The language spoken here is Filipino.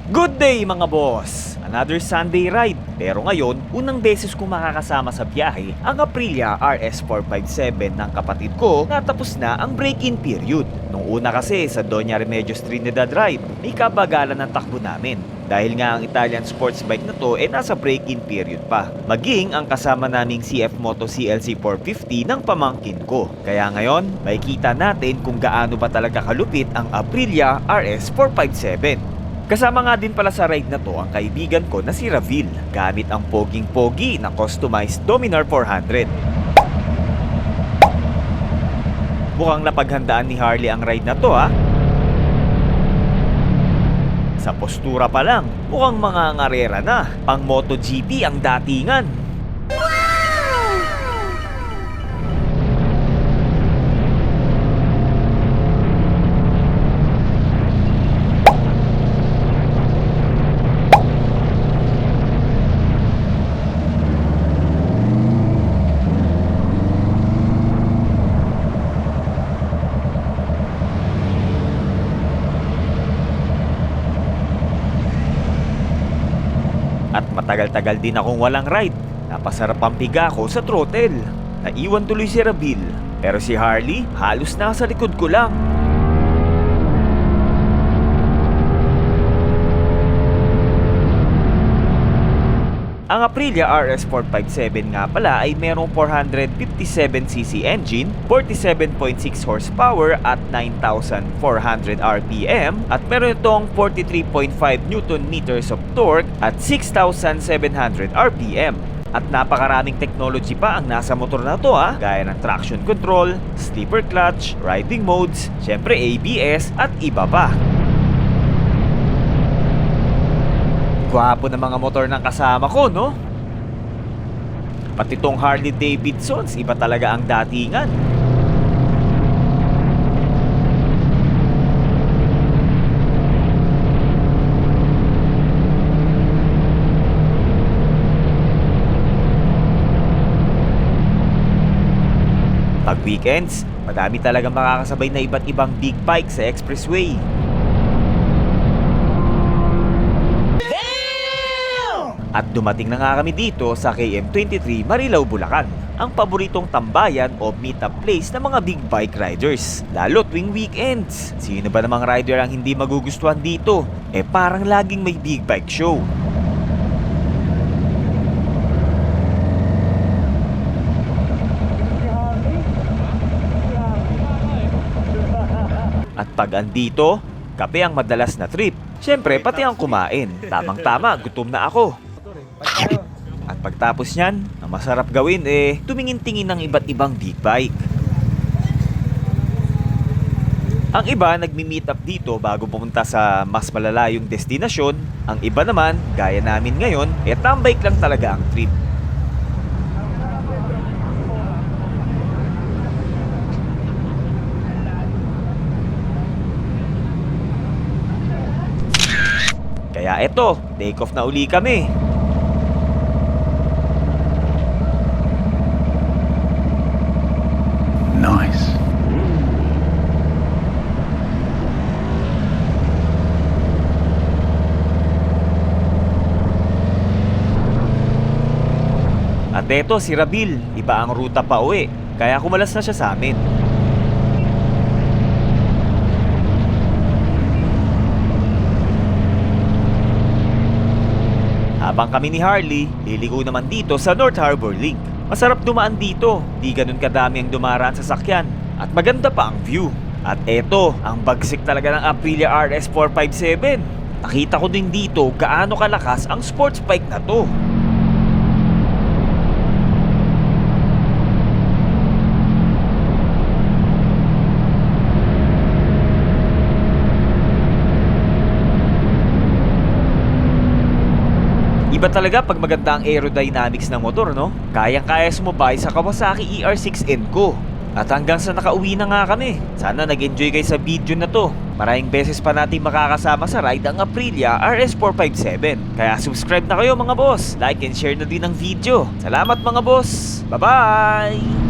Good day mga boss! Another Sunday ride. Pero ngayon, unang beses kong makakasama sa biyahe ang Aprilia RS457 ng kapatid ko na tapos na ang break-in period. Nung una kasi sa Doña Remedios Trinidad Drive, may kabagalan ng takbo namin. Dahil nga ang Italian sports bike na to nasa break-in period pa. Maging ang kasama naming CF Moto CLC 450 ng pamangkin ko. Kaya ngayon, makikita natin kung gaano ba talaga kalupit ang Aprilia RS457. Kasama nga din pala sa ride na to ang kaibigan ko na si Ravil gamit ang poging-pogi na customized Dominar 400. Mukhang napaghandaan ni Harley ang ride na to ha. Sa postura pa lang, mukhang mga ngarera na. Pang MotoGP ang datingan. At matagal-tagal din akong walang ride. Napasarap ang piga ko sa throttle. Naiwan tuloy si Rabil. Pero si Harley, halos nasa likod ko lang. Ang Aprilia RS457 nga pala ay merong 457cc engine, 47.6 horsepower at 9,400 RPM at meron itong 43.5 Nm of torque at 6,700 RPM. At napakaraming technology pa ang nasa motor na to gaya ng traction control, sleeper clutch, riding modes, syempre ABS at iba pa. Gwapo ng mga motor ng kasama ko, no? Pati tong Harley Davidsons, iba talaga ang datingan. Pag weekends, madami talagang makakasabay na iba't ibang big bike sa expressway. At dumating na nga kami dito sa KM23 Marilao, Bulacan, ang paboritong tambayan o meet-up place ng mga big bike riders, lalo tuwing weekends. Sino ba namang rider ang hindi magugustuhan dito? Parang laging may big bike show. At pag andito, kape ang madalas na trip. Siyempre, pati ang kumain. Tamang-tama, gutom na ako. At pagtapos niyan, ang masarap gawin tumingin-tingin ng iba't ibang big bike. Ang iba nagmi-meet up dito bago pumunta sa mas malalayong destinasyon. Ang iba naman, gaya namin ngayon, tambike lang talaga ang trip. Kaya eto, take off na uli kami. Nice. At eto si Rabil, iba ang ruta pa uwi, kaya kumalas na siya sa amin. Habang kami ni Harley, liligo naman dito sa North Harbor Link. Masarap dumaan dito, di ganun kadami ang dumaraan sa sakyan. At maganda pa ang view. At eto, ang bagsik talaga ng Aprilia RS457. Nakita ko din dito gaano kalakas ang sports bike na to. Iba talaga pag maganda ang aerodynamics ng motor, no? Kayang-kaya sumabay sa Kawasaki ER6N ko. At hanggang sa nakauwi na nga kami. Sana nag-enjoy kayo sa video na to. Maraming beses pa natin makakasama sa ride ang Aprilia RS457. Kaya subscribe na kayo mga boss. Like and share na din ang video. Salamat mga boss. Bye-bye!